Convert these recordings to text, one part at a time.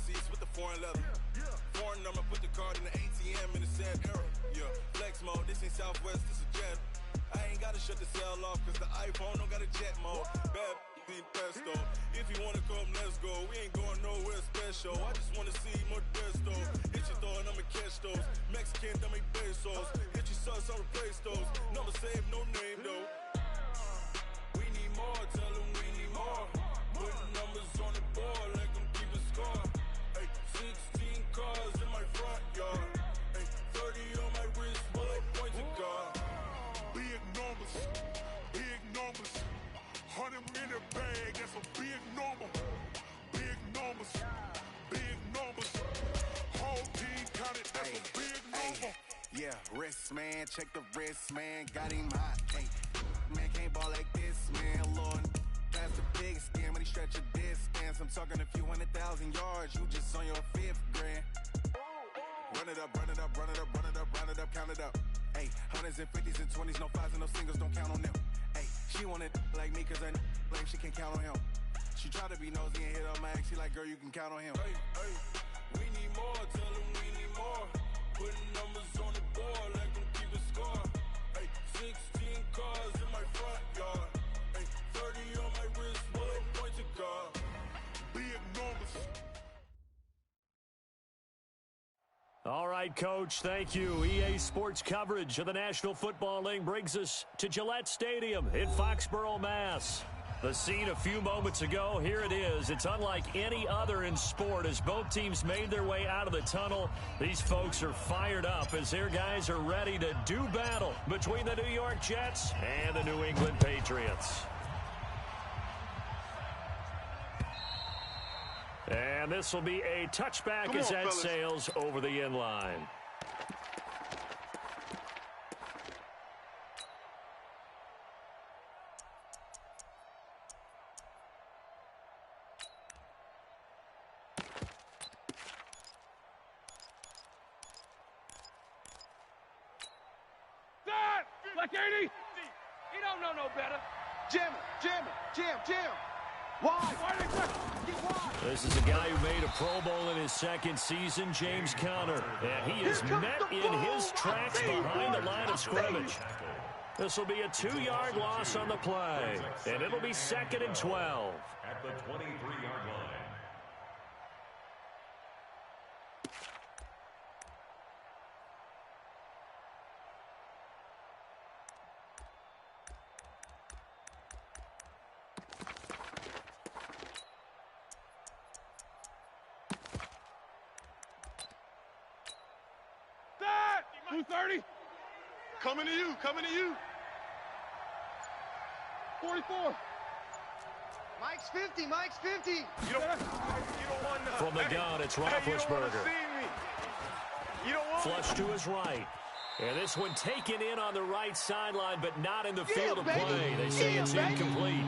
seats with the foreign leather. Foreign number, put the card in the ATM in the sad era. Yeah, flex mode, this ain't Southwest, this is jet. I ain't gotta shut the cell off, cause the iPhone don't got a jet mode. Bad need pesto. If you wanna come, let's go. We ain't going nowhere special. I just wanna see more desto. Hit your throw and I'ma catch those. Mexican, don't make pesos. Hit your sauce, I'll replace those. Number save, no name though. We need more, tell them we need more. Putting numbers on the board, like them keep a score. Ay, 16 cars in my front yard. Ay, 30 on my wrist, bullet points of God. Big numbers, big numbers. 100 in a bag, that's a big number. Big numbers, big numbers. Whole team counted, that's a big number. Yeah, wrist, man, check the wrist, man. Got him hot, hey. Man, can't ball like this, man. Lord, that's the big scam when he stretch a distance. I'm talking a few 100,000 yards, you just on your 5th grand. Run it up, run it up, run it up, run it up, run it up, count it up. Hey, 100s and 50s and 20s, no 5s and no singles, don't count on them. Hey, she wanted like me cause I blame she can't count on him. She tried to be nosy and hit on my ex, she like, girl, you can count on him. Hey, hey, we need more, tell them we need more. Putting numbers on the board, like them keep a score. Hey, 16 cars in my front yard. Hey, 30 on my wrist, bullet points of God. Big numbers. All right, Coach, thank you. EA Sports coverage of the National Football League brings us to Gillette Stadium in Foxborough, Mass. The scene a few moments ago, here it is. It's unlike any other in sport as both teams made their way out of the tunnel. These folks are fired up as their guys are ready to do battle between the New York Jets and the New England Patriots. And this will be a touchback as that sails over the end line. Like 80. He don't know no better. Jam it, jam it, jam, jam. Wide. This is a guy who made a Pro Bowl in his second season, James Conner. And he is met in his tracks behind the line of scrimmage. This will be a 2-yard loss on the play. And it'll be 2nd and 12. At the 23-yard line. That! 230. Coming to you, coming to you. 44. Mike's 50, Mike's 50. You don't want nothing. From the gun, it's Roethlisberger. Flush to his right. And this one taken in on the right sideline, but not in the field of play. They say it's incomplete.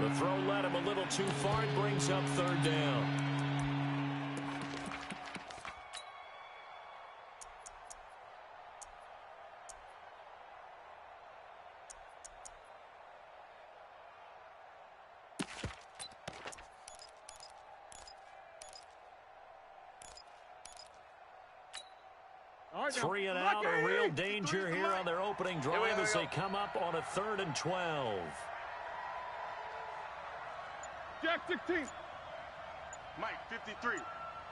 The throw led him a little too far. It brings up 3rd down. Right, 3 and out, a real danger here on their opening drive as they come up on a 3rd and 12. Jack 16. Mike, 53.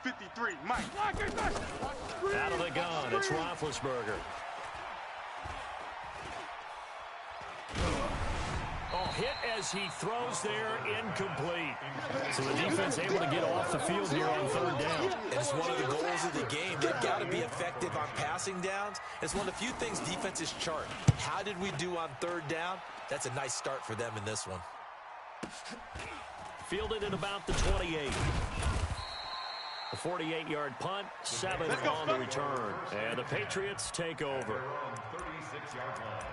53, Mike. Out of the gun, it's Roethlisberger. Oh, hit as he throws there, incomplete. So the defense able to get off the field here on 3rd down. It's one of the goals of the game. They've got to be effective on passing downs. It's one of the few things defenses chart. How did we do on 3rd down? That's a nice start for them in this one. Fielded at about the 28. A 48-yard punt, 7 on the return. And the Patriots take over. 36-yard line.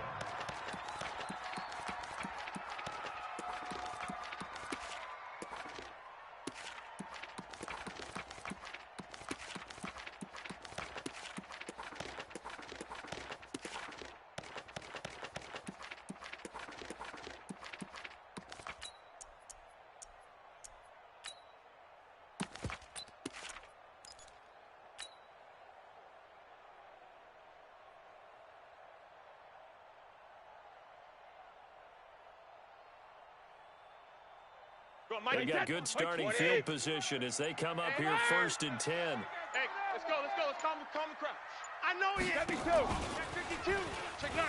They got good starting field position as they come up here 1st and 10. Hey, let's go. Let's calm the crowd. I know he is. 72. Check 52. Check 9.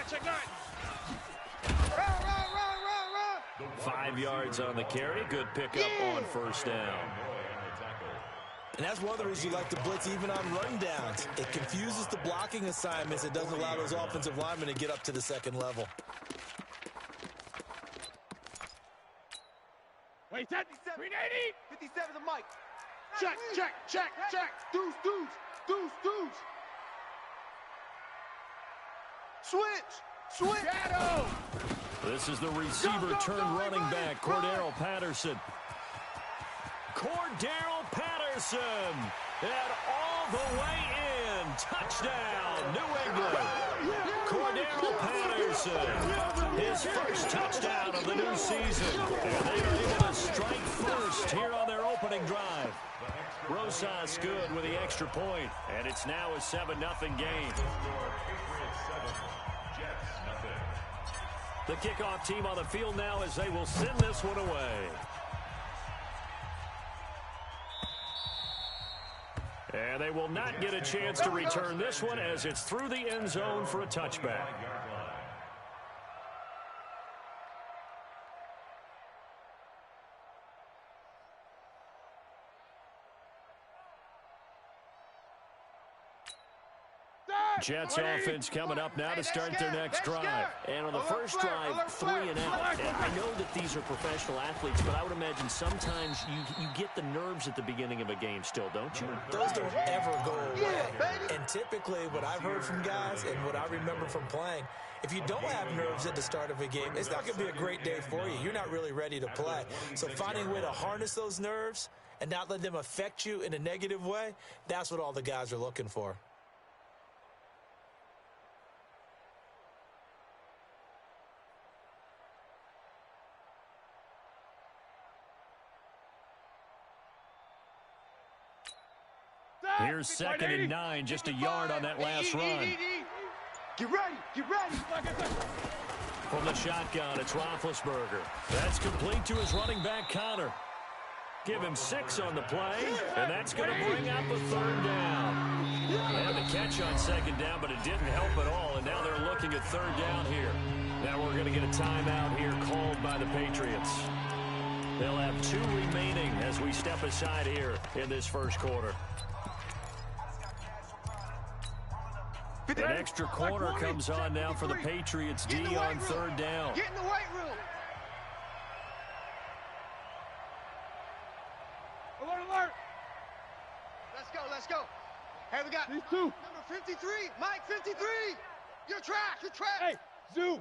Run. 5 yards on the carry. Good pickup on 1st down. And that's one of the reasons you like to blitz even on run downs. It confuses the blocking assignments. It doesn't allow those offensive linemen to get up to the second level. Wait, that 380. 57 the mic. Check. Deuce. Switch. Shadow. This is the receiver turned running back, Cordero Patterson. And all the way in. Touchdown, New England. Cordero Patterson, his first touchdown of the new season. And they are able to strike first here on their opening drive. Rosas good with the extra point, and it's now a 7-0 game. The kickoff team on the field now as they will send this one away. And they will not get a chance to return this one as it's through the end zone for a touchback. Jets offense coming up now to start their next drive. And on the first drive, 3 and out. I know that these are professional athletes, but I would imagine sometimes you get the nerves at the beginning of a game still, don't you? Those don't ever go away. And typically what I've heard from guys and what I remember from playing, if you don't have nerves at the start of a game, it's not going to be a great day for you. You're not really ready to play. So finding a way to harness those nerves and not let them affect you in a negative way, that's what all the guys are looking for. Here's 2nd and 9, just a yard on that last run. Get ready. From the shotgun, it's Roethlisberger. That's complete to his running back, Connor. Give him 6 on the play, and that's going to bring up a 3rd down. They had the catch on 2nd down, but it didn't help at all, and now they're looking at 3rd down here. Now we're going to get a timeout here called by the Patriots. They'll have 2 remaining as we step aside here in this first quarter. An extra corner comes on now for the Patriots D on 3rd down. Get in the weight room. Alert. Let's go. Hey, we got These 2. number 53, Mike 53. You're trash. Hey, Zoo.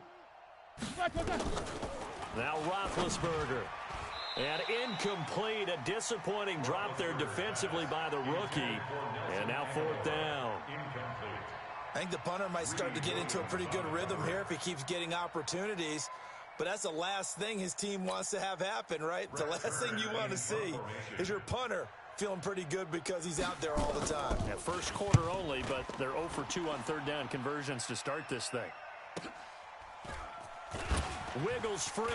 Now Roethlisberger. And incomplete, a disappointing drop there defensively by the rookie. And now 4th down. I think the punter might start to get into a pretty good rhythm here if he keeps getting opportunities. But that's the last thing his team wants to have happen, right? The last thing you want to see is your punter feeling pretty good because he's out there all the time. Yeah, first quarter only, but they're 0 for 2 on 3rd down conversions to start this thing. Wiggles free.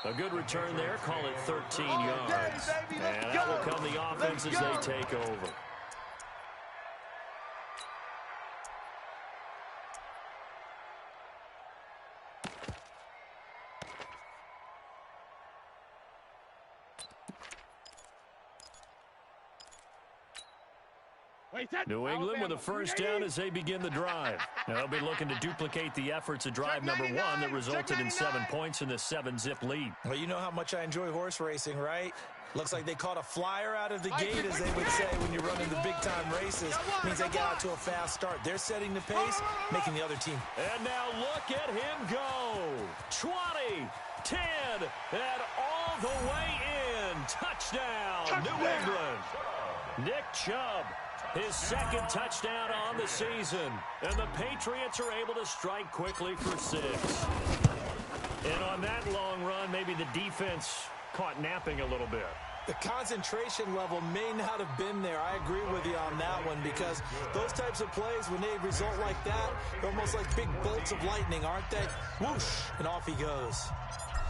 A good return there. Call it 13 yards. And out will come the offense as they take over. New England with a first down as they begin the drive. Now they'll be looking to duplicate the efforts of drive number 1 that resulted in 7 points in this 7-zip lead. Well, you know how much I enjoy horse racing, right? Looks like they caught a flyer out of the gate, as they would say when you're running the big-time races. Means they get out to a fast start. They're setting the pace, making the other team. And now look at him go. 20, 10, and all the way in. Touchdown, New England. Nick Chubb. His 2nd touchdown on the season. And the Patriots are able to strike quickly for 6. And on that long run, maybe the defense caught napping a little bit. The concentration level may not have been there. I agree with you on that one, because those types of plays, when they result like that, they're almost like big bolts of lightning, aren't they? Whoosh, and off he goes.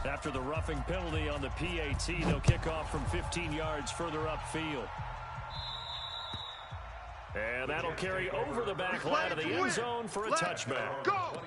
After the roughing penalty on the PAT, they'll kick off from 15 yards further upfield. And that'll carry over the back line of the end zone for a touchback. Go!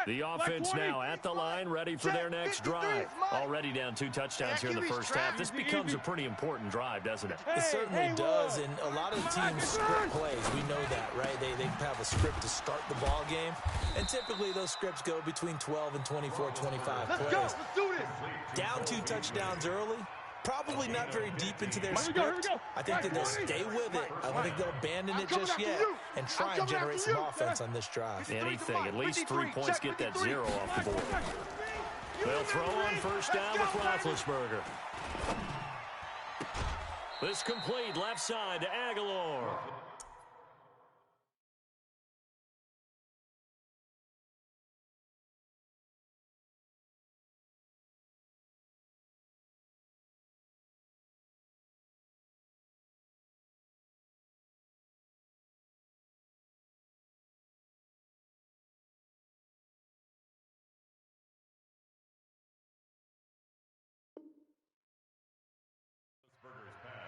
The offense now at the line, ready for their next drive. Already down 2 touchdowns here in the first half. This becomes a pretty important drive, doesn't it? It certainly does, and a lot of the teams script plays. We know that, right? They have a script to start the ball game, and typically those scripts go between 12 and 24, 25 plays. Let's go. Let's do this. Down 2 touchdowns early. Probably not very deep into their script. I think that they'll stay with it. I don't think they'll abandon it just yet and try and generate some offense on this drive. Anything, at least 3 points, get that 0 off the board. They'll throw on first down with Roethlisberger. This complete left side to Aguilar.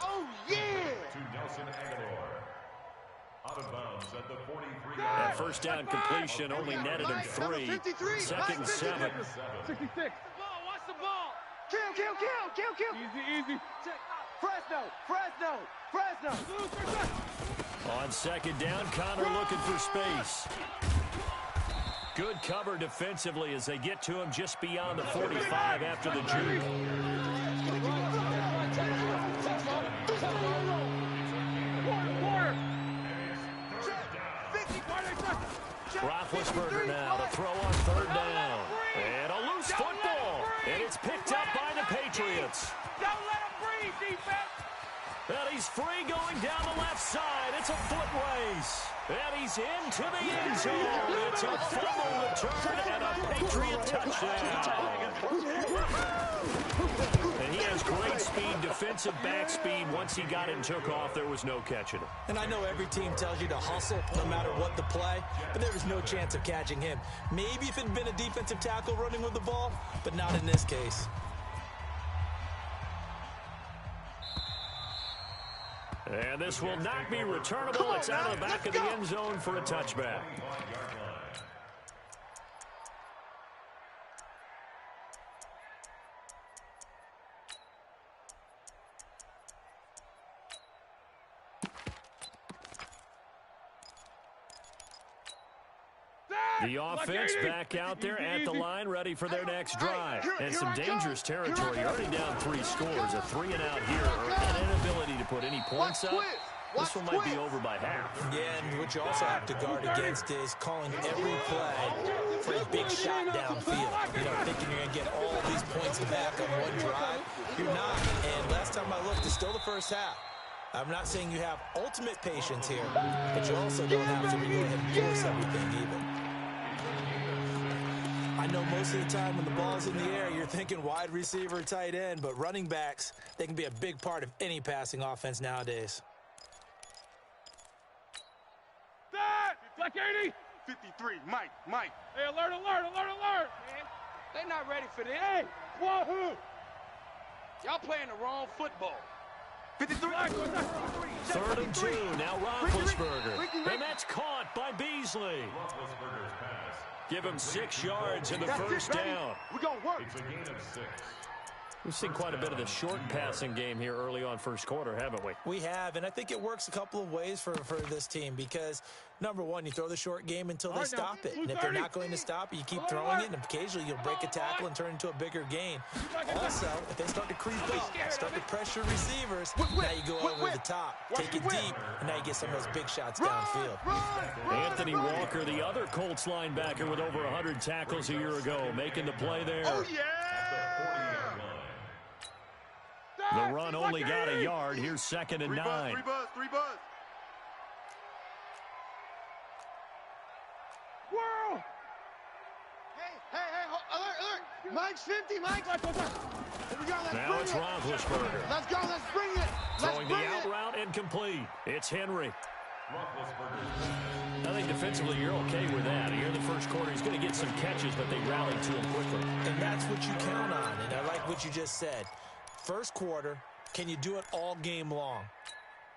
Oh, yeah! To Nelson Aguilar. Out of bounds at the 43. That first down completion only netted him 3. 53. Second and 7. 66. Watch the ball. Kill. Easy. Fresno. On second down, Connor looking for space. Good cover defensively as they get to him just beyond the 45 after the juke. Roethlisberger now to throw on third down. And a loose football. And it's picked up by the Patriots. Don't let him breathe, defense. And he's free going down the left side. It's a foot race. And he's into the end zone. It's a fumble return and a Patriot touchdown. And he has great speed, defensive back speed. Once he got it and took off, there was no catching him. And I know every team tells you to hustle no matter what the play, but there was no chance of catching him. Maybe if it had been a defensive tackle running with the ball, but not in this case. And this will not be returnable. It's out of the back of the end zone for a touchback. The offense back out there at the line, ready for their next drive. And some dangerous territory, already down 3 scores. A 3 and out here, or an inability to put any points up. This one might be over by half. Yeah, and what you also have to guard against is calling every play for a big shot downfield. You know, thinking you're going to get all these points back on one drive. You're not. And last time I looked, it's still the first half. I'm not saying you have ultimate patience here, but you also don't have to go ahead and force everything either. I know most of the time when the ball's in the air, you're thinking wide receiver, tight end, but running backs, they can be a big part of any passing offense nowadays. Black 80. 53. Mike. Hey, alert. Man, they not ready for this. Hey, wahoo. Y'all playing the wrong football. 53. 3rd and 2. Now Roethlisberger. And that's caught by Beasley. Roethlisberger's pass. Give him 6 yards in the first down. We're going to work. It's a gain of 6. We've seen quite a bit of the short passing game here early on first quarter, haven't we? We have, and I think it works a couple of ways for this team because, number one, you throw the short game until they stop it. And if they're not going to stop it, you keep throwing it, and occasionally you'll break a tackle and turn into a bigger gain. Also, if they start to creep up, start to pressure receivers, now you go over the top, take it deep, and now you get some of those big shots downfield. Anthony Walker, the other Colts linebacker with over 100 tackles a year ago, making the play there. Oh, yeah! The run only got a yard. Here's 2nd and 9. 3 buzz. World! Hey, alert! Mike's 50, Mike. Here we go, let's Now bring it's it. Roethlisberger. Let's go, let's bring it. Throwing the out route incomplete. It's Henry. I think defensively you're okay with that. Here in the first quarter, he's going to get some catches, but they rallied to him quickly. And that's what you count on, and I like what you just said. First quarter, can you do it all game long?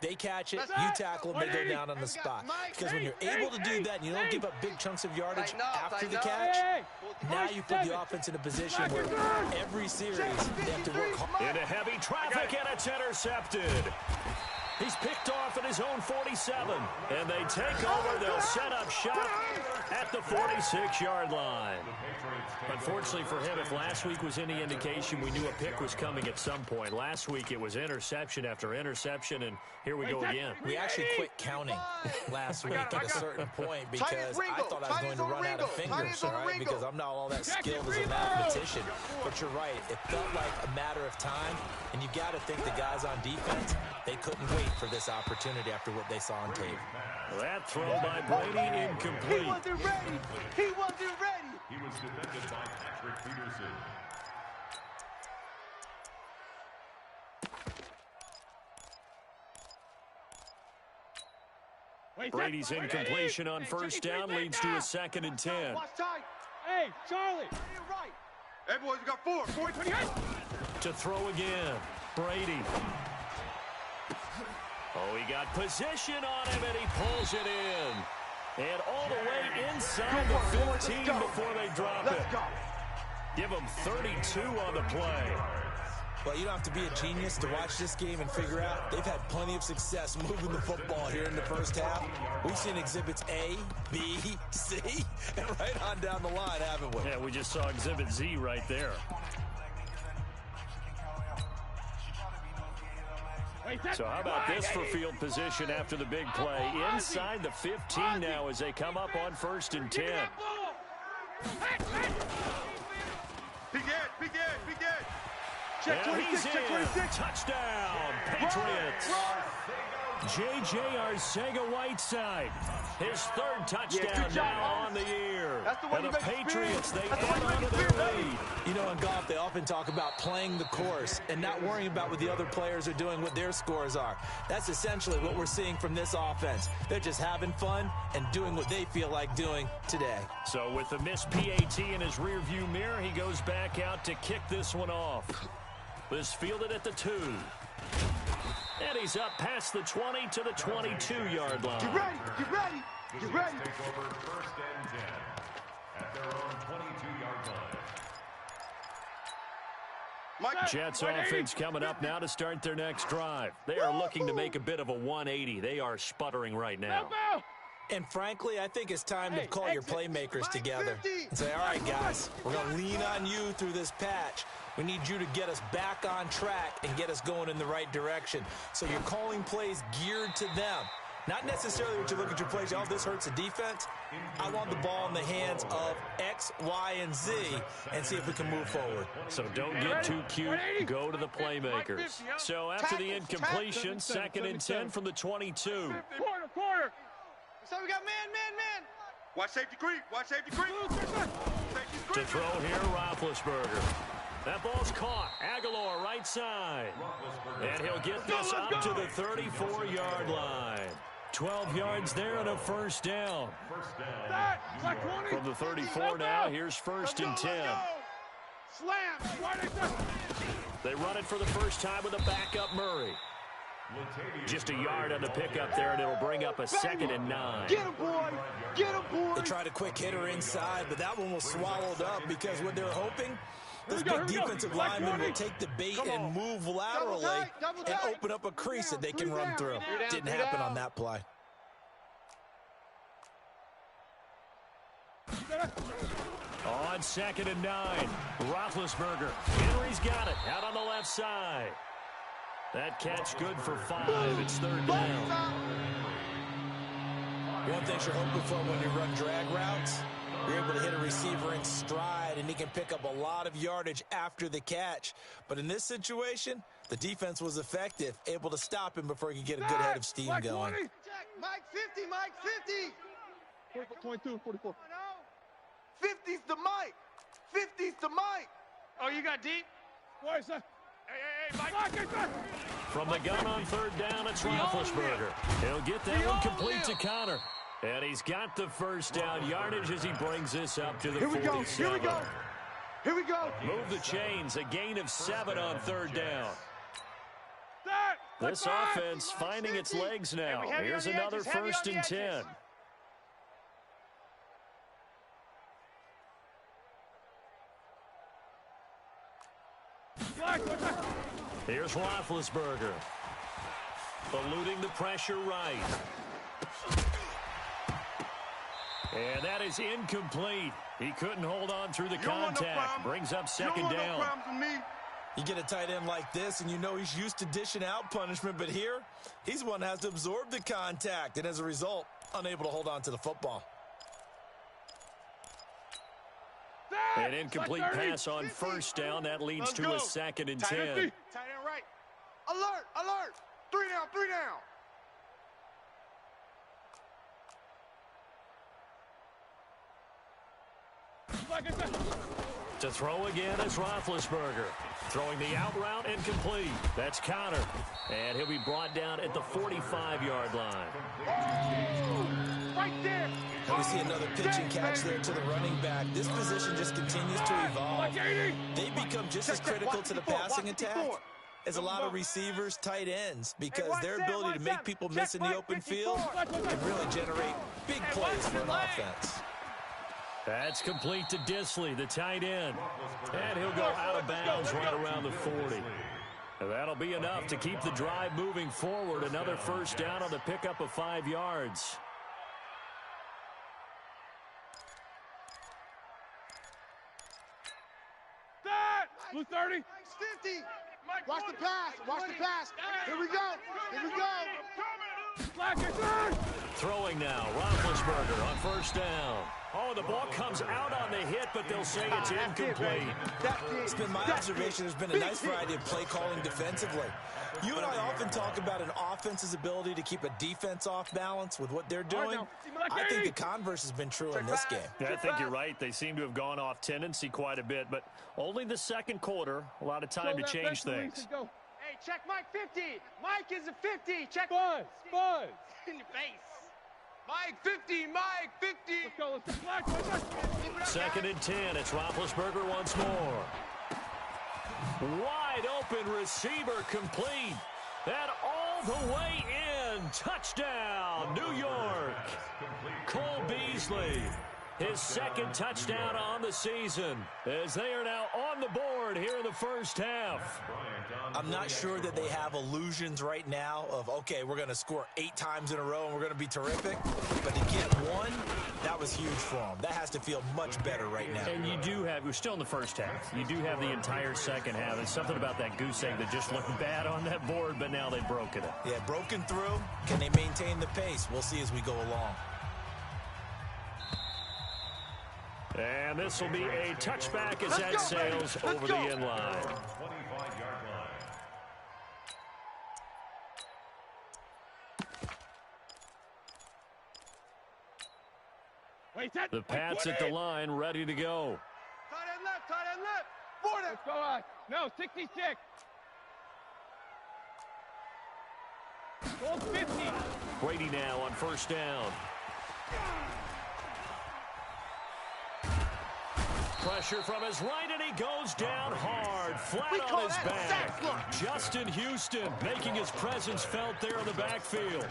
They catch it, you tackle them, they go down on the spot. Because when you're able to do that and you don't give up big chunks of yardage after the catch, now you put the offense in a position where every series they have to work hard. Into heavy traffic, and it's intercepted. He's picked off at his own 47, and they take over. They'll set up shop at the 46-yard line. Unfortunately for him, if last week was any indication, we knew a pick was coming at some point. Last week it was interception after interception, and here we go again. We actually quit counting last week at a certain point because I thought I was going to run out of fingers, all right, because I'm not all that skilled as a mathematician. But you're right. It felt like a matter of time, and you got to think the guys on defense, they couldn't wait for this opportunity after what they saw on tape. That throw by Brady incomplete. He wasn't ready. He wasn't ready. He was defended by Patrick Peterson. Brady's incompletion on first down leads to a 2nd and 10. Watch tight. Hey, Charlie. Right. Hey, boys, we got 4. 28. To throw again, Brady. Oh, he got position on him, and he pulls it in. And all the way inside the 15 before they drop it. Give him 32 on the play. Well, you don't have to be a genius to watch this game and figure out they've had plenty of success moving the football here in the first half. We've seen exhibits A, B, C, and right on down the line, haven't we? Yeah, we just saw exhibit Z right there. So how about this for field position after the big play? Inside the 15 now as they come up on 1st and 10. Begin. Check 26, check 26. Touchdown, Patriots. J.J. Arcega-Whiteside, his 3rd touchdown now on the year. And the Patriots, they add on to their lead. You know, in golf, they often talk about playing the course and not worrying about what the other players are doing, what their scores are. That's essentially what we're seeing from this offense. They're just having fun and doing what they feel like doing today. So with the missed PAT in his rearview mirror, he goes back out to kick this one off. This fielded at the 2. And he's up past the 20 to the 22-yard line. Get ready. Take over 1st and 10 at their own 22-yard line. Jets offense coming up now to start their next drive. They are looking to make a bit of a 180. They are sputtering right now. And frankly, I think it's time to call your playmakers together and say, all right, guys, we're going to lean on you through this patch. We need you to get us back on track and get us going in the right direction. So you're calling plays geared to them. Not necessarily what you look at your plays, oh, this hurts the defense. I want the ball in the hands of X, Y, and Z and see if we can move forward. So don't get too cute. Go to the playmakers. So after the incompletion, 2nd and 10 from the 22. Quarter. So we got man. Watch safety creep. To throw here, Roethlisberger. That ball's caught. Aguilar right side. And he'll get this up to the 34-yard line. 12 yards there and a 1st down. From the 34 now, here's 1st and 10. Slam. They run it for the first time with a backup Murray. Just a yard on the pickup there, and it'll bring up a 2nd and 9. Get him, boy. They tried a quick hitter inside, but that one was swallowed up because what they're hoping, this big defensive lineman will take the bait and move laterally and open up a crease that they can run through. Didn't happen on that play. On 2nd and 9, Roethlisberger. Henry's got it out on the left side. That catch good for 5. It's 3rd down. One thing you're hoping for when you run drag routes, you're able to hit a receiver in stride, and he can pick up a lot of yardage after the catch. But in this situation, the defense was effective, able to stop him before he could get a good head of steam going. Mike 50. 22, 44. 50's the Mike. 50s to Mike. Oh, you got deep? Why, sir? Hey, Mike. From the gun on third down, it's Roethlisberger. He'll get that one complete to Connor. And he's got the first down yardage as he brings this up to the 47. Here we go. Here we go. Move the chains. A gain of 7 on third down. This offense finding its legs now. Here's another 1st and 10. Here's Roethlisberger. Eluding the pressure right. And that is incomplete. He couldn't hold on through the contact. Brings up 2nd down. You get a tight end like this, and you know he's used to dishing out punishment, but here, he's one that has to absorb the contact, and as a result, unable to hold on to the football. An incomplete pass on 1st down. That leads to a 2nd and 10. Tight end right. Alert. 3 down. To throw again is Roethlisberger. Throwing the out route incomplete. That's Connor. And he'll be brought down at the 45-yard line. Right there. We see another pitch and catch there to the running back. This position just continues to evolve. They become just as critical to the passing attack as a lot of receivers, tight ends, because their ability to make people miss in the open field can really generate big plays for an offense. That's complete to Disley, the tight end. And he'll go out of bounds right around the 40. And that'll be enough to keep the drive moving forward. Another 1st down on the pickup of 5 yards. Blue 30. 50. Watch the pass. Here we go. Throwing now, Roethlisberger on 1st down. Oh, the ball comes out on the hit, but they'll say it's incomplete. It's been my observation there's been a nice variety of play calling defensively. You and I often talk about an offense's ability to keep a defense off balance with what they're doing. I think the converse has been true in this game. Yeah, I think you're right. They seem to have gone off tendency quite a bit, but only the 2nd quarter. A lot of time to change things. Hey, check Mike 50. Mike is a 50. Check. Buzz. In your face. Mike 50. Let's go. 2nd and 10. It's Roethlisberger once more. Wide open receiver complete. And all the way in. Touchdown, New York. Cole Beasley. His 2nd touchdown on the season as they are now on the board here in the 1st half. I'm not sure that they have illusions right now of, okay, we're going to score 8 times in a row and we're going to be terrific. But to get one, that was huge for them. That has to feel much better right now. And you do have, we're still in the 1st half. You do have the entire 2nd half. There's something about that goose egg that just looked bad on that board, but now they've broken it. Yeah, broken through. Can they maintain the pace? We'll see as we go along. And this will be a touchback as that sails over the end line. 25-yard line. The Pats at the line, ready to go. Tight end left. 40. Let's go. No, 66. Goal 50. Brady now on 1st down. Pressure from his right, and he goes down hard, flat on his back. Justin Houston making his presence felt there in the backfield.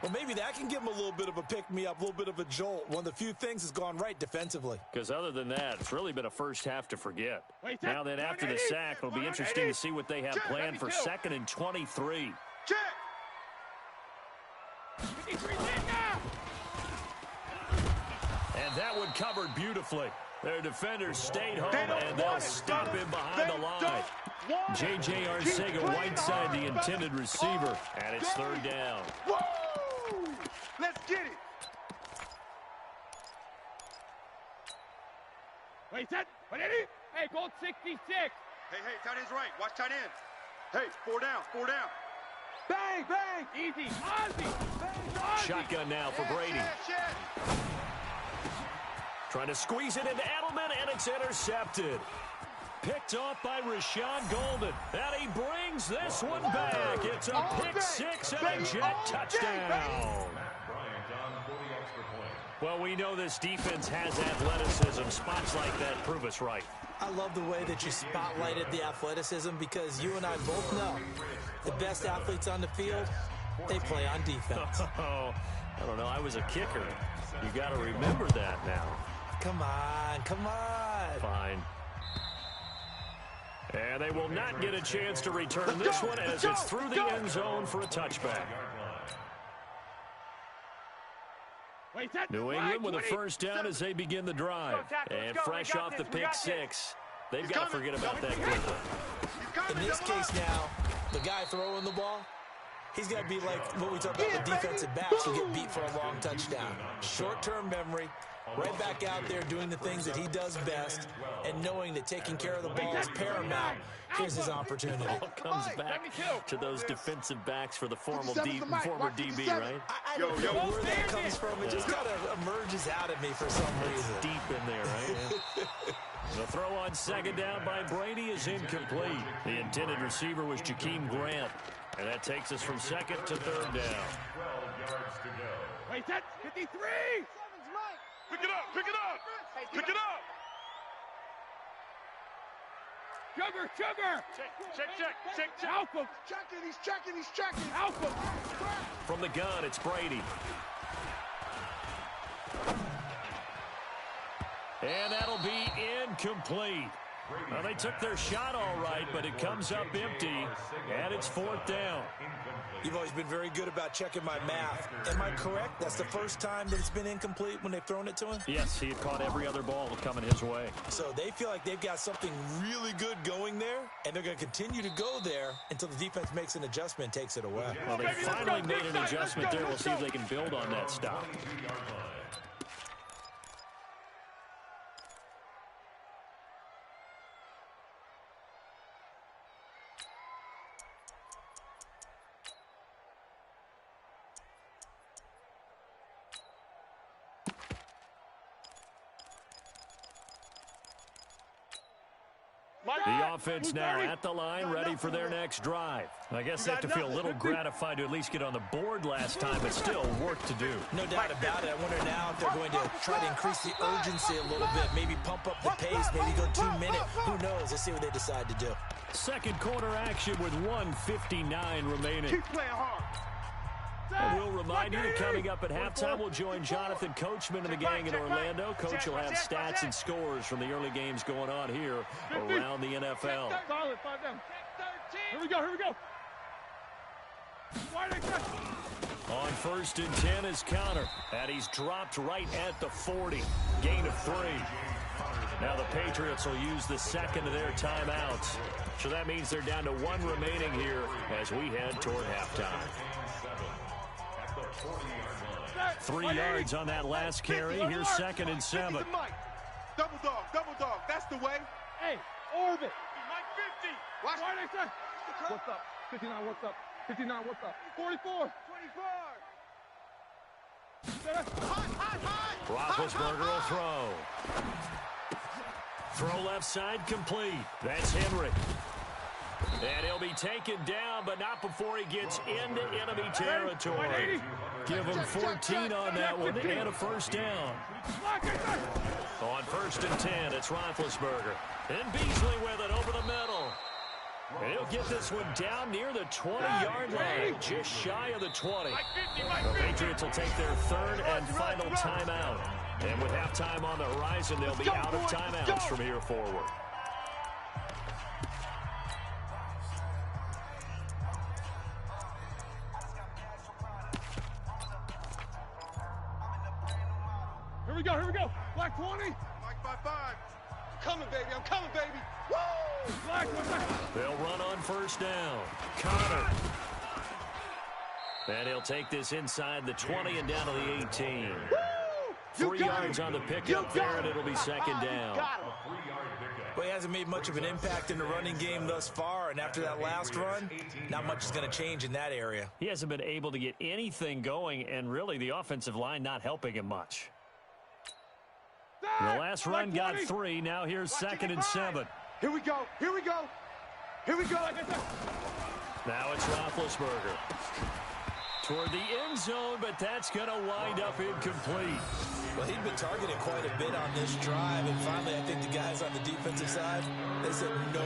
Well, maybe that can give him a little bit of a pick-me-up, a little bit of a jolt. One of the few things has gone right defensively. Because other than that, it's really been a 1st half to forget. Now then, after the sack, it'll be interesting to see what they have planned for 2nd and 23. Check. And that one covered beautifully. Their defenders stayed home, and they'll stop him behind the line. J.J. Arcega-Whiteside, the intended receiver, and it's 3rd down. Woo! Let's get it. Hey, goal 66. Hey, tight end's right. Watch tight end. Hey, 4 down. Bang. Easy. Ozzy. Shotgun now for Brady. Trying to squeeze it into Edelman, and it's intercepted. Picked off by Rashawn Golden. And he brings this one back. It's a pick six and a Jet touchdown. Well, we know this defense has athleticism. Spots like that prove us right. I love the way that you spotlighted the athleticism because you and I both know the best athletes on the field, they play on defense. Oh, I don't know. I was a kicker. You got to remember that now. Come on, come on. Fine. And they will not get a chance to return this one as it's through the end zone for a touchback. New England with a first down as they begin the drive. And fresh off the pick six, they've got to forget about that quickly. In this case now, the guy throwing the ball, he's got to be like what we talk about the defensive backs who get beat for a long touchdown. Short-term memory, right back out there doing the things that he does best, and knowing that taking care of the ball is paramount. Here's his opportunity. All comes back to those defensive backs for the former DB, right? I don't know where that comes from. It just kind of emerges out of me for some reason. It's deep in there, right? The throw on second down by Brady is incomplete. The intended receiver was Jakeem Grant. And that takes us from second to third down. 12 yards to go. Wait, that's 53! Pick it up, pick it up, pick it up. Sugar! Check. Alpha! He's checking. Alpha! From the gun, it's Brady. And that'll be incomplete. Well, they took their shot all right, but it comes up empty, and it's fourth down. You've always been very good about checking my math. Am I correct? That's the first time that it's been incomplete when they've thrown it to him? Yes, he had caught every other ball coming his way. So they feel like they've got something really good going there, and they're going to continue to go there until the defense makes an adjustment and takes it away. Well, they finally made an adjustment there. We'll see if they can build on that stop. The offense now at the line, ready for their next drive. I guess they have to feel a little gratified to at least get on the board last time, but still work to do. No doubt about it. I wonder now if they're going to try to increase the urgency a little bit, maybe pump up the pace, maybe go 2 minutes. Who knows? Let's see what they decide to do. Second quarter action with 1:59 remaining. Keep playing hard. And we'll remind you that coming up at halftime, we'll join Jonathan Coachman and the gang in Orlando. Coach will have stats and scores from the early games going on here around the NFL. Solid, 5 down. Here we go. On first and 10 is Connor, and he's dropped right at the 40. Gain of 3. Now the Patriots will use the second of their timeouts. So that means they're down to 1 remaining here as we head toward halftime. 3 yards on that last carry. Here's second and 7. Double dog. That's the way. Hey, orbit. Mike 50. Watch. What's up? 59, what's up? 59, what's up? 44. 24. Hot. Roethlisberger will throw. Throw left side complete. That's Henry. And he'll be taken down, but not before he gets into enemy territory. Give him 14 on that one and a first down. On first and 10, it's Roethlisberger. And Beasley with it over the middle. And he'll get this one down near the 20-yard line, just shy of the 20. The Patriots will take their third and final timeout. And with halftime on the horizon, they'll be out of timeouts from here forward. Here we go. Black 20. Mike 5-5. I'm coming, baby. Woo! Black. They'll run on first down. Connor. And he'll take this inside the 20 and down to the 18. 3 yards on the pickup there, and it'll be second down. Well, he hasn't made much of an impact in the running game thus far, and after that last run, not much is going to change in that area. He hasn't been able to get anything going, and really the offensive line not helping him much. The last run got 3. Now here's 2nd and 7. Here we go. Here we go. Here we go. Now it's Roethlisberger. Toward the end zone, but that's going to wind up incomplete. Well, he'd been targeted quite a bit on this drive, and finally I think the guys on the defensive side, they said no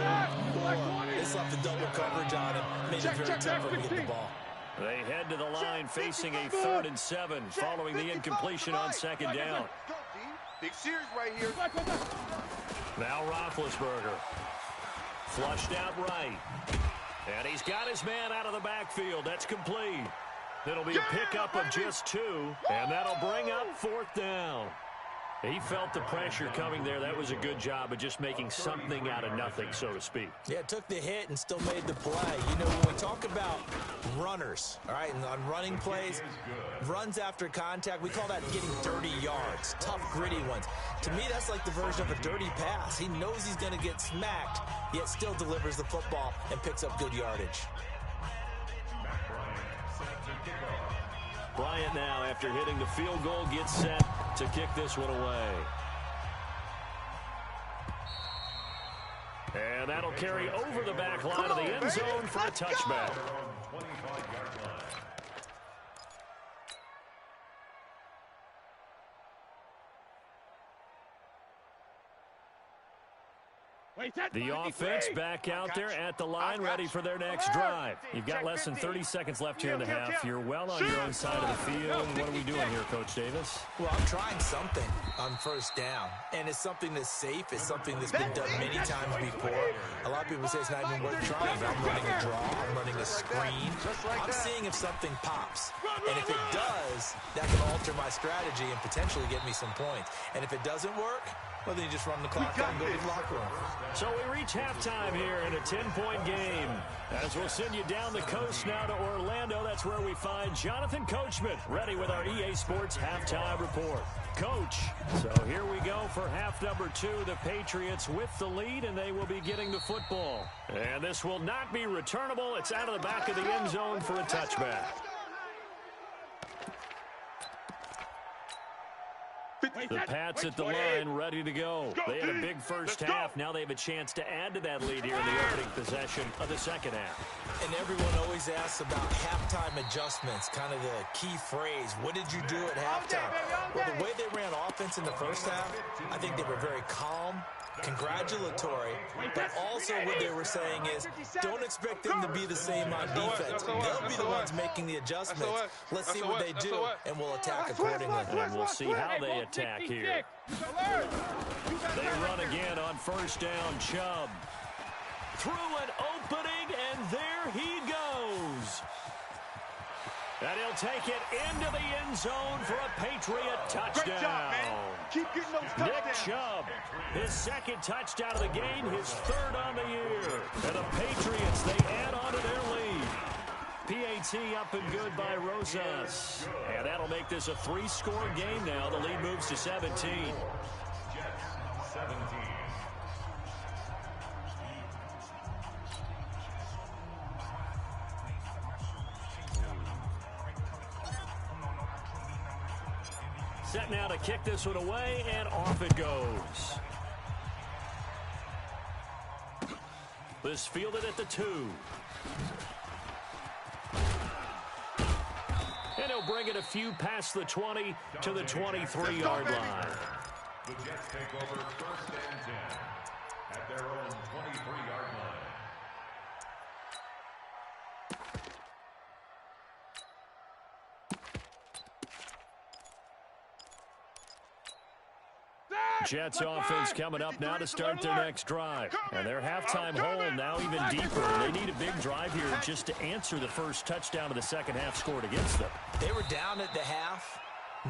more. They slapped the double coverage on him, made it very tough for him to get the ball. They head to the line facing a 3rd and 7 following the incompletion on 2nd down. Big series right here. Now Roethlisberger. Flushed out right. And he's got his man out of the backfield. That's complete. It'll be a pickup of just 2, and that'll bring up 4th down. He felt the pressure coming there. That was a good job of just making something out of nothing, so to speak. Yeah, took the hit and still made the play. You know, when we talk about runners, all right, and on running plays, runs after contact, we call that getting dirty yards, tough, gritty ones. To me, that's like the version of a dirty pass. He knows he's going to get smacked, yet still delivers the football and picks up good yardage. Bryant now, after hitting the field goal, gets set to kick this one away. And that'll carry over the back line of the end zone for a touchback. The offense back out there at the line, ready for their next drive. You've got less than 30 seconds left here in the half. You're well on your own side of the field. What are we doing here, Coach Davis? Well, I'm trying something on 1st down, and it's something that's safe. It's something that's been done many times before. A lot of people say it's not even worth trying. I'm running a draw. I'm running a screen. I'm seeing if something pops, and if it does, that can alter my strategy and potentially get me some points. And if it doesn't work, well, then you just run the clock down and go to the locker room. So we reach halftime here in a 10-point game. As we'll send you down the coast now to Orlando, that's where we find Jonathan Coachman, ready with our EA Sports Halftime Report. Coach, so here we go for half number 2. The Patriots with the lead, and they will be getting the football. And this will not be returnable. It's out of the back of the end zone for a touchback. The Pats at the line, ready to go. They had a big first half. Now they have a chance to add to that lead here in the opening possession of the second half. And everyone always asks about halftime adjustments, kind of the key phrase. What did you do at halftime? Well, the way they ran offense in the first half, I think they were very calm, congratulatory, but also what they were saying is don't expect them to be the same on defense. They'll be the ones making the adjustments. Let's see what they do, and we'll attack accordingly. And we'll see how they attack here. They run again on 1st down. Chubb through an opening, and there he goes. And he'll take it into the end zone for a Patriot touchdown. Great job, man. Keep getting those touchdowns. Nick Chubb, his 2nd touchdown of the game, his 3rd on the year. And the Patriots, they add on to their lead. PAT up and good by Rosas. And that'll make this a 3-score game now. The lead moves to 17. Jets 17. Set now to kick this one away, and off it goes. This fielded at the 2. And he'll bring it a few past the 20 to the 23-yard line. The Jets take over 1st and 10 at their own 23-yard line. Jets offense coming up now to start their next drive. And their halftime hole now even deeper. They need a big drive here just to answer the first touchdown of the second half scored against them. They were down at the half.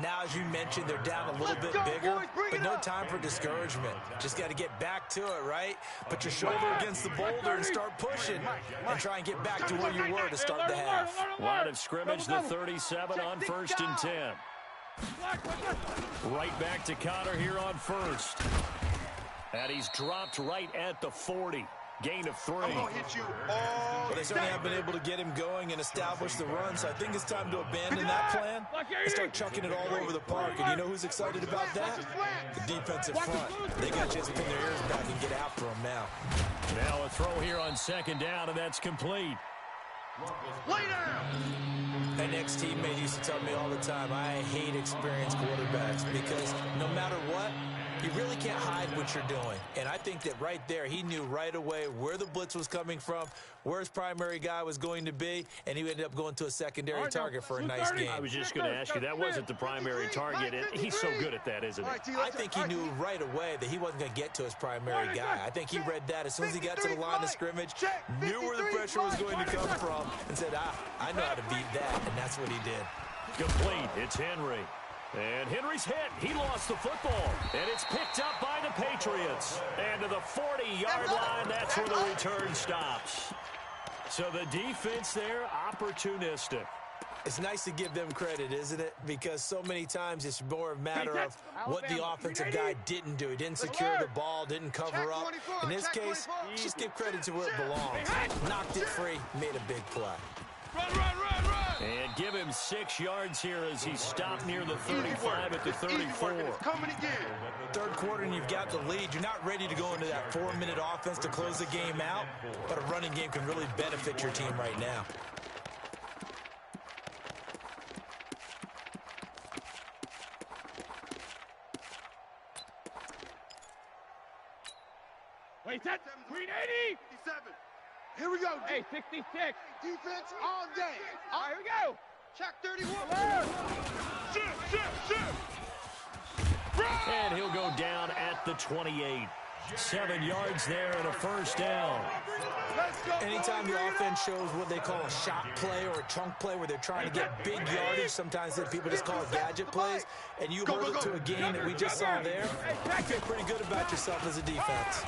Now, as you mentioned, they're down a little bit bigger, but no time for discouragement. Just got to get back to it, right? Put your shoulder against the boulder and start pushing and try and get back to where you were to start the half. Line of scrimmage, the 37 on 1st and 10. Right back to Connor here on 1st. And he's dropped right at the 40. Gain of 3. I'm going to hit you all Well, they certainly have been able to get him going and establish the run, so I think it's time to abandon that plan and start chucking it all over the park. And you know who's excited about that? The defensive front. They got a chance to pin their ears back and get after him now. Now a throw here on 2nd down, and that's complete. Lay down. An ex-teammate used to tell me all the time, I hate experienced quarterbacks because no matter what, you really can't hide what you're doing. And I think that right there, he knew right away where the blitz was coming from, where his primary guy was going to be, and he ended up going to a secondary target for a nice game. I was just going to ask you, that wasn't the primary target, and he's so good at that, isn't he? I think he knew right away that he wasn't going to get to his primary guy. I think he read that as soon as he got to the line of scrimmage, knew where the pressure was going to come from, and said, I know how to beat that, and that's what he did. Complete. It's Henry. And Henry's hit. He lost the football. And it's picked up by the Patriots. And to the 40-yard line, that's where the return stops. So the defense there, opportunistic. It's nice to give them credit, isn't it? Because so many times it's more a matter of what the offensive guy didn't do. He didn't secure the ball, didn't cover up. In this case, just give credit to where it belongs. Knocked it free, made a big play. Run, run, run, run. And give him 6 yards here as he stopped near the 35 at the 34. Coming again. Third quarter and you've got the lead. You're not ready to go into that 4-minute offense to close the game out, but a running game can really benefit your team right now. Wait, that's Green 80. 87. Here we go. Hey, 66. Defense all day. All right, here we go. Check 31. Shit. And he'll go down at the 28. 7 yards there and a first down. Let's go. Anytime the offense shows what they call a shot play or a chunk play where they're trying to get big yardage, sometimes people just call it gadget plays, and you hold it to a gain that we just saw there, you feel pretty good about yourself as a defense.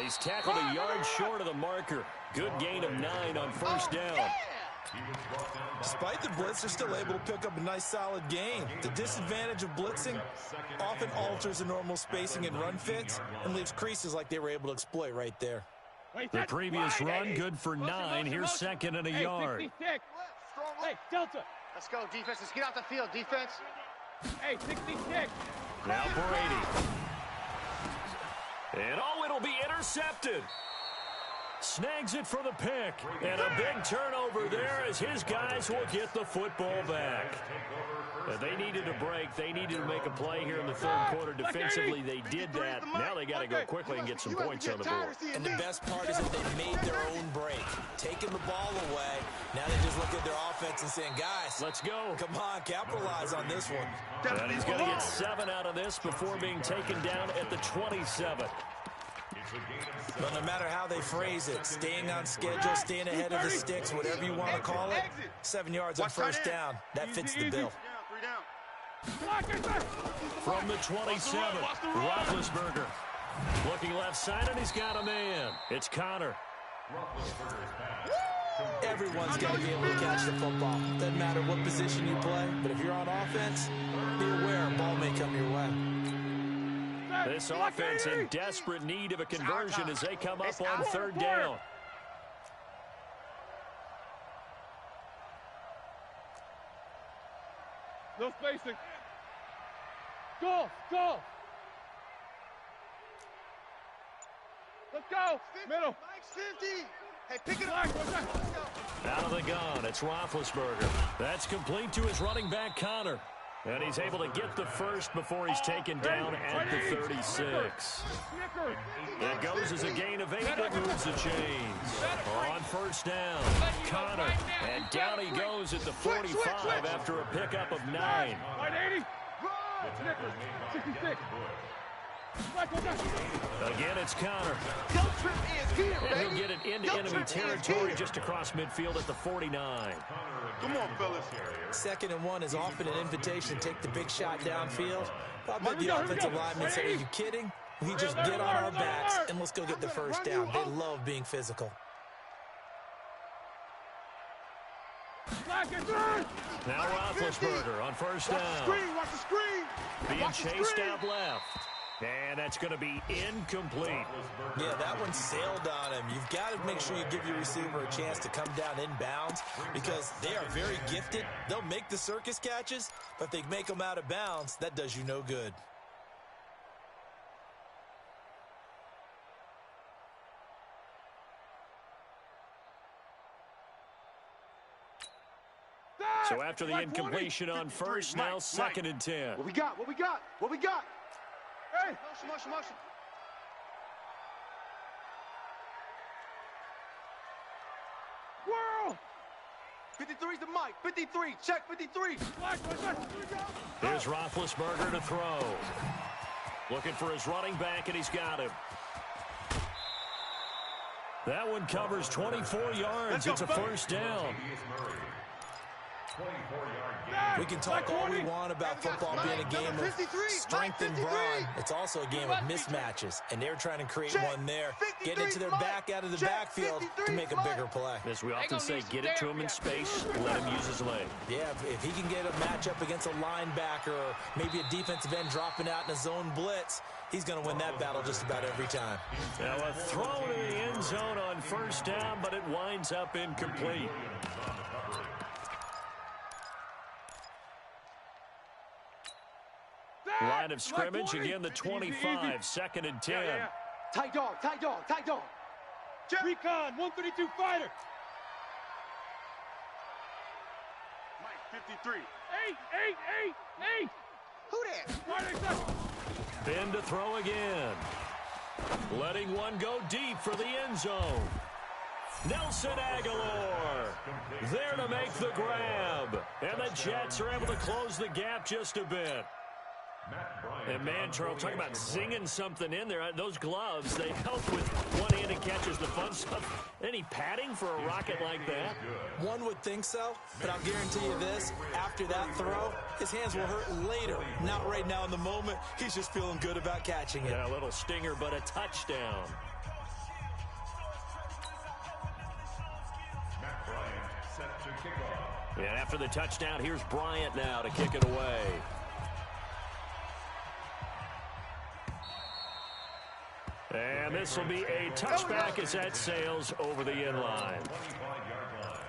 He's tackled a yard short of the marker. Good gain of 9 on first down. Despite the blitz, they're still able to pick up a nice solid gain. The disadvantage of blitzing often alters the normal spacing and run fits and leaves creases like they were able to exploit right there. The previous run, good for 9. Here's 2nd and a yard. 66. Hey, Delta. Let's go, defense. Let's get out the field, defense. Hey, 66. Now Brady. And it'll be intercepted. Snags it for the pick. And a big turnover there as his guys will get the football back. They needed a break. They needed to make a play here in the third quarter. Defensively, they did that. Now they got to go quickly and get some points on the board. And the best part is that they made their own break, taking the ball away. Now they just look at their offense and saying, guys, let's go. Come on, capitalize on this one. And he's going to get 7 out of this before being taken down at the 27. But no matter how they phrase it, staying on schedule, staying ahead of the sticks, whatever you want to call it, 7 yards on first down, that fits the bill. From the 27, Roethlisberger. Looking left side, and he's got a man. It's Connor. Everyone's got to be able to catch the football. Doesn't matter what position you play, but if you're on offense, be aware a ball may come your way. This offense in desperate need of a conversion as they come up on third down. No spacing. Go. Let's go. Middle. 50. Hey, pick it up. Out of the gun, it's Roethlisberger. That's complete to his running back, Connor. And he's able to get the first before he's taken down at the 36. It goes as a gain of 8 that moves the chains. On first down, Connor. And down he goes at the 45 after a pickup of 9. 80. 66. Again, it's Connor. And he'll get it into enemy territory just across midfield at the 49. Come on, fellas. 2nd and 1 is often an invitation to take the big shot downfield. I bet the offensive linemen said, are you kidding? We just get on our backs and let's go get the first down. They love being physical. Now Roethlisberger on first down. Watch the screen. Being chased out left. And that's going to be incomplete. Yeah, that one sailed on him. You've got to make sure you give your receiver a chance to come down inbounds because they are very gifted. They'll make the circus catches, but if they make them out of bounds, that does you no good. So after the incompletion on first, now second and 10. What we got? What we got? What we got? Hey! Motion. Whirl! 53's the mic. 53. Check 53. Here's Roethlisberger to throw. Looking for his running back, and he's got him. That one covers 24 yards. It's a first down. We can talk all we want about football being a game of strength and brawn. It's also a game of mismatches, and they're trying to create one there, getting it to their back out of the backfield to make a bigger play. As we often say, get it to him in space, let him use his leg. Yeah, if he can get a matchup against a linebacker or maybe a defensive end dropping out in a zone blitz, he's going to win that battle just about every time. Now a throw to the end zone on first down, but it winds up incomplete. Line of scrimmage, again the 25, second and 10. Yeah. Tight dog. Recon, 132 fighter. Mike, 53. Eight. Who that? Ben to throw again. Letting one go deep for the end zone. Nelson Aguilar there to make the grab. And the Jets are able to close the gap just a bit. And man, Charles, talk about zinging something in there. Those gloves, they help with one-handed catches, the fun stuff. Any padding for a rocket like that? One would think so, but I'll guarantee you this. After that throw, his hands will hurt later. Not right now in the moment. He's just feeling good about catching it. Yeah, a little stinger, but a touchdown. Matt Bryant set to kick off. And after the touchdown, here's Bryant now to kick it away. And this will be a touchback as that sails over the end line. 25-yard line.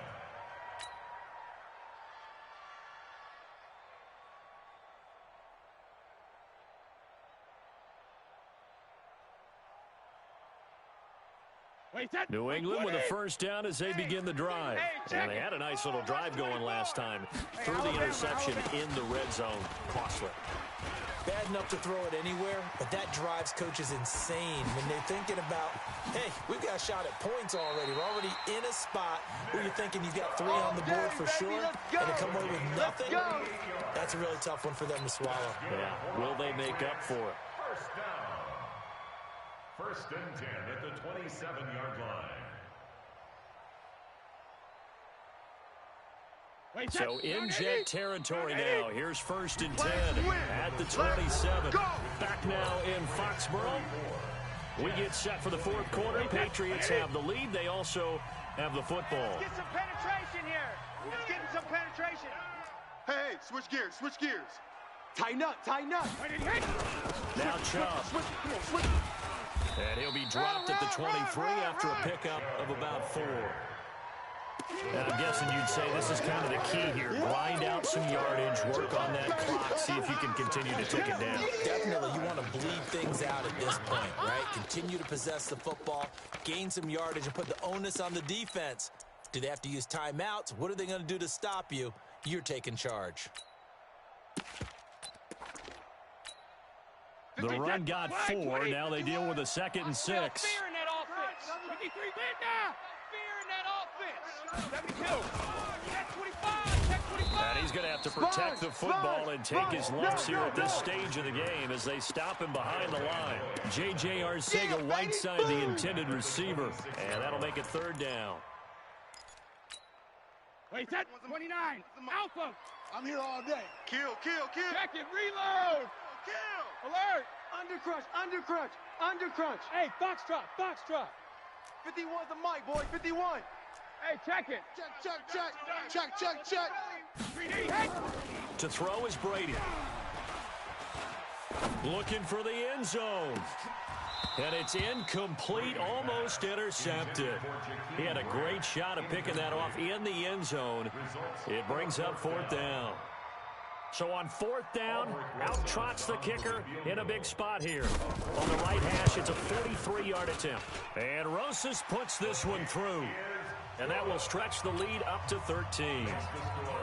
New England with a first down as they begin the drive. And they had a nice little drive going last time. Threw the interception in the red zone. Costly. Bad enough to throw it anywhere, but that drives coaches insane when they're thinking about, hey, we've got a shot at points already. We're already in a spot where you're thinking you've got 3 on the board for sure, and to come away with nothing, that's a really tough one for them to swallow. Yeah, will they make up for it? First down. First and 10 at the 27-yard line. So in Jet territory now. Here's first and 10 at the 27. Back now in Foxborough. We get set for the fourth quarter. Patriots have the lead. They also have the football. Let's get some penetration here. Let's get some penetration. Hey, switch gears. Tighten up. Now Chubb. Switch. And he'll be dropped at the 23 after a pickup of about 4. And I'm guessing you'd say this is kind of the key here. Grind out some yardage, work on that clock, see if you can continue to take it down. Definitely, you want to bleed things out at this point, right? Continue to possess the football, gain some yardage, and put the onus on the defense. Do they have to use timeouts? What are they going to do to stop you? You're taking charge. The run got 4. Now they deal with a 2nd and 6. Fear in that offense. 53 win now. Fear in that offense. 72. Check 25. Check 25. And he's going to have to protect the football and take his lumps here at this stage of the game as they stop him behind the line. J.J. Arcega, right side, the intended receiver. And that'll make it 3rd down. Wait, set 29. Alpha. I'm here all day. Kill. Check it. Reload. Kill. Alert. Undercrunch. Hey, foxtrot. 51's the mic, boy. 51. Hey, check it. Check. 3D. Hey. To throw is Brady. Looking for the end zone. And it's incomplete, almost intercepted. He had a great shot of picking that off in the end zone. It brings up 4th down. So on 4th down, out trots the kicker in a big spot here. On the right hash, it's a 43-yard attempt. And Rosas puts this one through. And that will stretch the lead up to 13.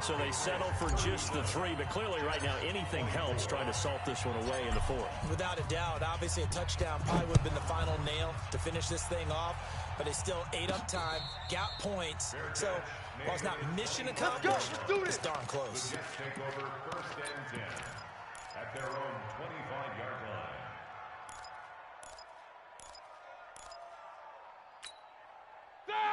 So they settle for just the 3, but clearly right now anything helps trying to salt this one away in the 4th. Without a doubt, obviously a touchdown probably would have been the final nail to finish this thing off, but they still ate up time, got points. So while it's not mission accomplished, it's darn close. Take over 1st and 10 at their own 25-yard line.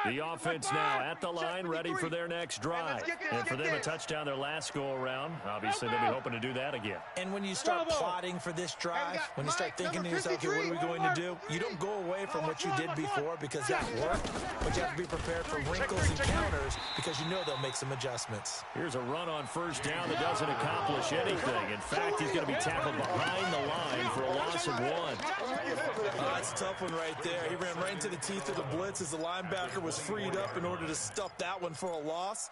The offense now at the line, ready for their next drive. And for them, a touchdown their last go-around. Obviously, they'll be hoping to do that again. And when you start plotting for this drive, when you start thinking to yourself, okay, what are we going to do? You don't go away from what you did before because that worked, but you have to be prepared for wrinkles and counters because you know they'll make some adjustments. Here's a run on 1st down that doesn't accomplish anything. In fact, he's going to be tackled behind the line for a loss of 1. That's a tough one right there. He ran right into the teeth of the blitz as the linebacker was freed up in order to stuff that one for a loss.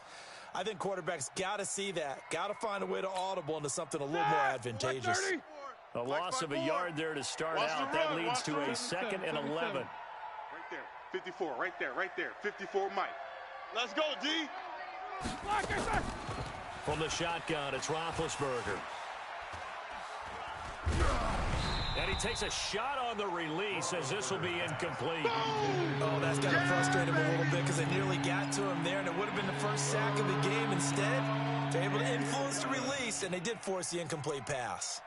I think quarterbacks got to see that. Got to find a way to audible into something a little more advantageous. A loss of a yard there to start out. That leads to a 2nd and 11. Right there. 54. Right there. Right there. 54, Mike. Let's go, D. From the shotgun, it's Roethlisberger. And he takes a shot on the release as this will be incomplete. Oh, that's got to frustrate him a little bit because they nearly got to him there, and it would have been the first sack of the game. Instead, they're able to influence the release, and they did force the incomplete pass.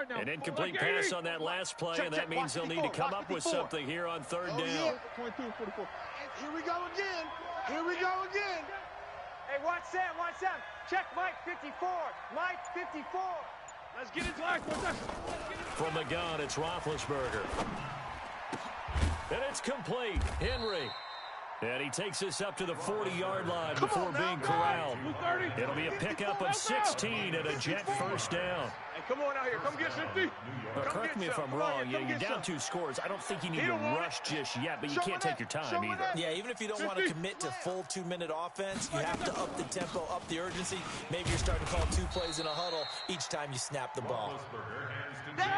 An incomplete pass on that last play, and that means they'll need to come up with something here on 3rd down. 22, 44. Here we go again. Here we go again. Hey, watch Sam, watch Sam. Check Mike 54. Mike 54. Let's get it back. From the gun, it's Roethlisberger. And it's complete. Henry. And he takes this up to the 40-yard line before being corralled. It'll be a pickup of 16 and a Jet 1st down. Hey, come on out here. Come get 50. Correct me if I'm wrong. You're down 2 scores. I don't think you need to rush just yet, but you can't take your time either. Yeah, even if you don't want to commit to full 2-minute offense, you have to up the tempo, up the urgency. Maybe you're starting to call 2 plays in a huddle each time you snap the ball.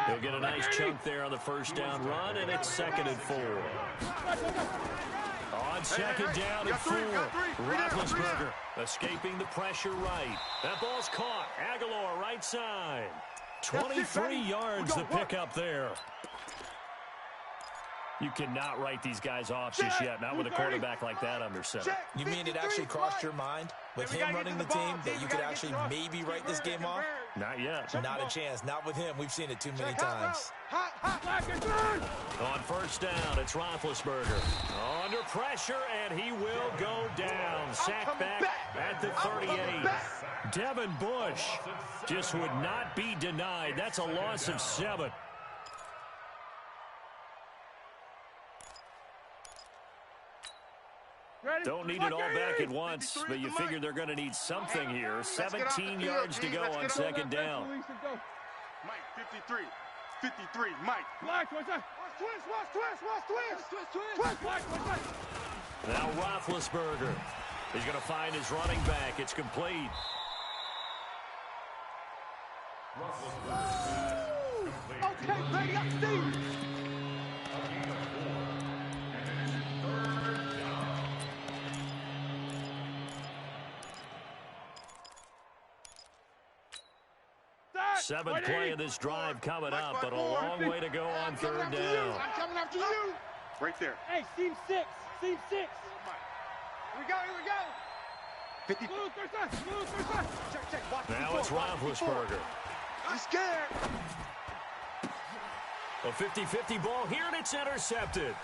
He'll get a nice chunk there on the 1st down run, and it's 2nd and 4. On 2nd down and 4, Roethlisberger escaping the pressure right. That ball's caught. Aguilar right side. 23 yards the pickup there. You cannot write these guys off just yet, not with a quarterback like that under center. You mean it actually crossed your mind with him running the team that you could actually maybe write this game off? Not yet. Not a chance. Not with him. We've seen it too many times. On 1st down, it's Roethlisberger. Under pressure, and he will go down. Sacked back at the 38. Devin Bush just would not be denied. That's a loss of 7. Don't need it all back at once, but you figure they're going to need something here. 17 yards to go on 2nd down. Mike, 53. 53, Mike. Watch twist. Now Roethlisberger. He's going to find his running back. It's complete. Okay, ready up, Steve. Seventh play of this drive coming up, but a long way to go on 3rd down. I'm coming after you. Right there. Hey, seam 6. Seam 6. Here we go. 50. Check. Now it's Roethlisberger. I'm scared. A 50-50 ball here, and it's intercepted.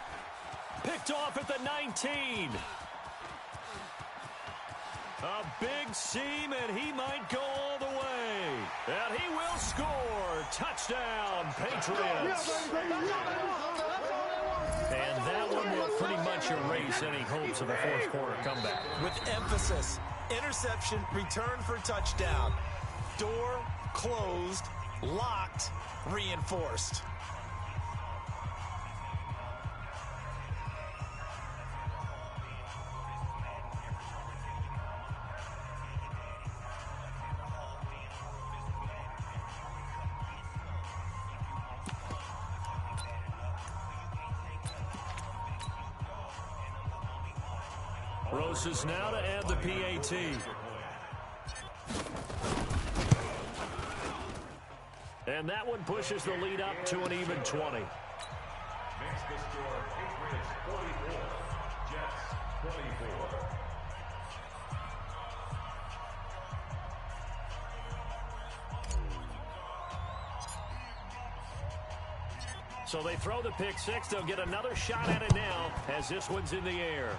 Picked off at the 19. A big seam, and he might go all the way. And he will score. Touchdown, Patriots. that should erase any hopes of a fourth quarter comeback. With emphasis, interception, return for touchdown. Door closed, locked, reinforced. Roses now to add the PAT. And that one pushes the lead up to an even 20. Makes the score Patriots 44, Jets 24. So they throw the pick six. They'll get another shot at it now as this one's in the air.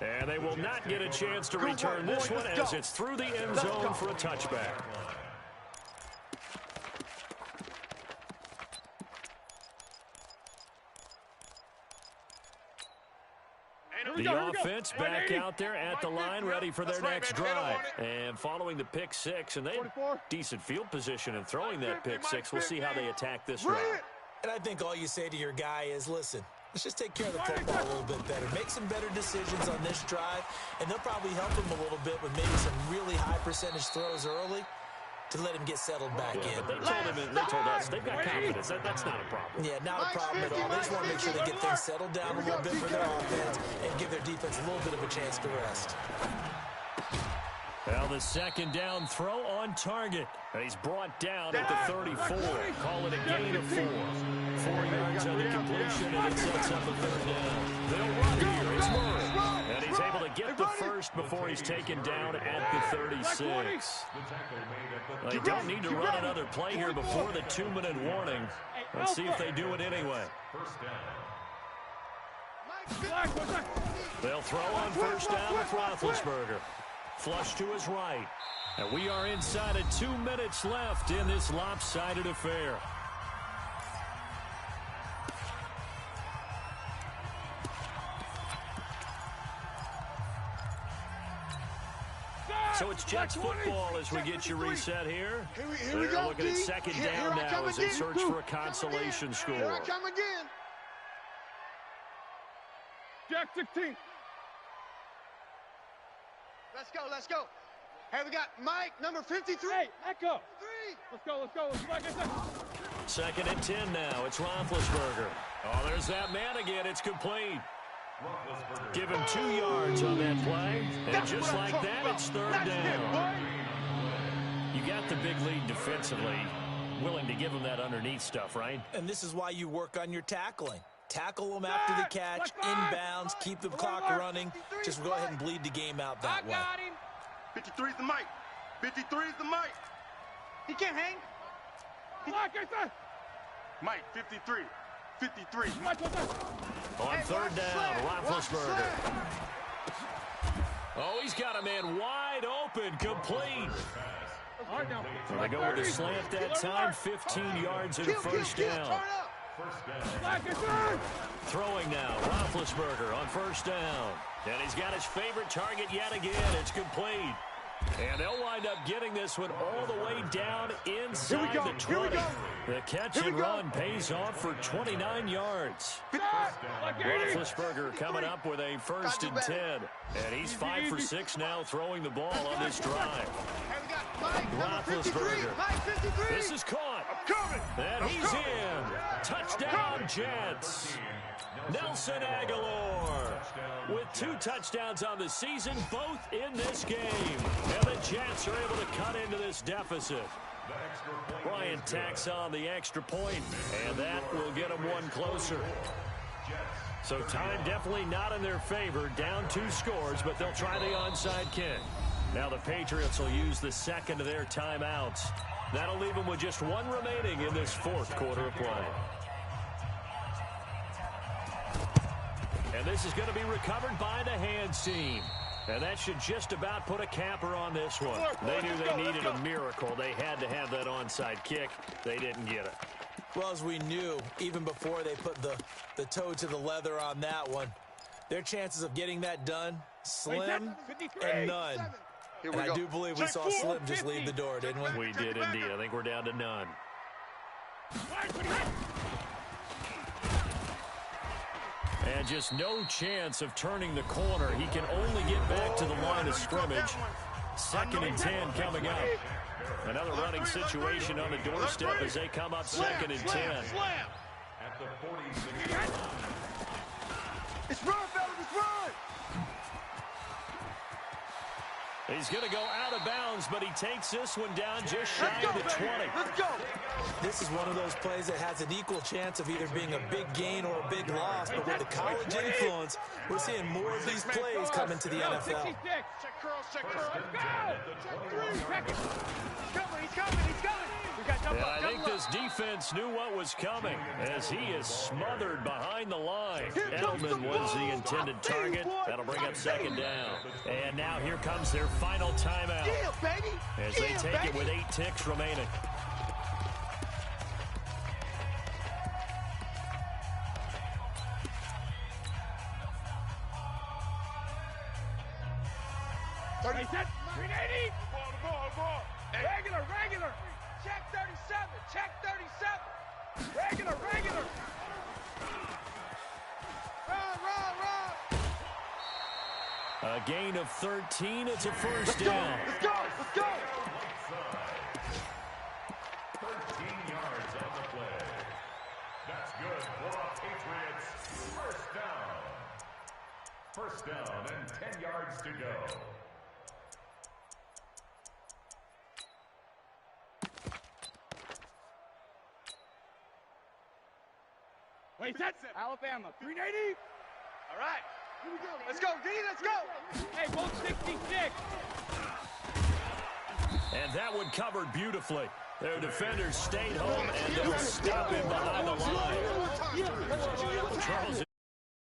And they will not get a chance to return this one as it's through the end zone for a touchback. The offense back out there at the line, ready for their next drive. And following the pick six, and they have decent field position in throwing that pick six. We'll see how they attack this drive. And I think all you say to your guy is, listen, let's just take care of the football a little bit better. Make some better decisions on this drive, and they'll probably help him a little bit with maybe some really high percentage throws early to let him get settled back in. But they told us they've got confidence. That's not a problem. Yeah, not a problem at all. They just want to make sure they get things settled down a little bit for their offense and give their defense a little bit of a chance to rest. Well, the second down throw on target. He's brought down at the 34. Call it a gain of 4. 4 yards on the completion, and it sets up a third down. They'll run here. It's Murray. And he's able to get the first before he's taken down at the 36. They don't need to run another play here before the 2-minute warning. Let's see if they do it anyway. They'll throw on first down with Roethlisberger. Flush to his right. And we are inside of 2 minutes left in this lopsided affair. So it's Jets football as we get you reset here. They're looking at second down now as they search for a consolation score. Here I come again. Jack 16. Let's go, let's go. Hey, we got Mike, number 53. Hey, echo. Let's go, let's go. Like I said. Second and 10 now. It's Roethlisberger. Oh, there's that man again. It's complete. Give him 2 yards on that play. And just like that, it's third down. You got the big lead defensively. Willing to give him that underneath stuff, right? And this is why you work on your tackling. Tackle them after the catch, inbounds, keep the clock running. Just go ahead and bleed the game out that way. 53's the mic. 53's the mic. He can't hang. Mike, 53. 53. On third down, Roethlisberger. Oh, he's got a man wide open, complete. So they go with a slant that time, 15 yards and a first down. Throwing now, Roethlisberger on first down. And he's got his favorite target yet again. It's complete. And they'll wind up getting this one all the way down inside the 20. The catch and run pays off for 29 yards. Roethlisberger coming up with a first and 10. And he's 5 for 6 now throwing the ball on this drive. Roethlisberger. This is caught. And he's in. Touchdown, Jets. Nelson Aguilar with 2 touchdowns on the season, both in this game. And the Jets are able to cut into this deficit. Bryant tacks on the extra point, and that will get them one closer. So time definitely not in their favor. Down 2 scores, but they'll try the onside kick. Now the Patriots will use the second of their timeouts. That'll leave them with just 1 remaining in this fourth quarter of play. And this is going to be recovered by the hands team. And that should just about put a capper on this one. They knew they needed a miracle. They had to have that onside kick. They didn't get it. Well, as we knew, even before they put the toe to the leather on that one, their chances of getting that done, slim and none. And I do believe we saw Slim just leave the door, didn't we? We did indeed. I think we're down to none. And just no chance of turning the corner. He can only get back to the line of scrimmage. 2nd and 10 coming up. Another running situation on the doorstep as they come up 2nd and 10. At the 46. It's run, fellas, it's run! He's going to go out of bounds, but he takes this one down just shy of the 20. Let's go! This is one of those plays that has an equal chance of either being a big gain or a big loss, but with the college influence, we're seeing more of these plays come into the NFL. Check curls, check curls. Go! Check 3. He's coming. We got double I think this defense knew what was coming as he is smothered behind the line. Edelman was the intended target. That'll bring up 2nd down. And now here comes their final timeout as they take it with 8 ticks remaining. Set. 380. Ball. Regular. Check 37. Regular. Run. A gain of 13. It's a 1st down. Let's go! 13 yards on the play. That's good for Patriots. 1st down and 10 yards to go. Wait, set. Alabama. 380. All right. Let's go, D, let's go! Hey, both 66. And that one covered beautifully. Their defenders stayed home, and they'll stop him behind the line. Charles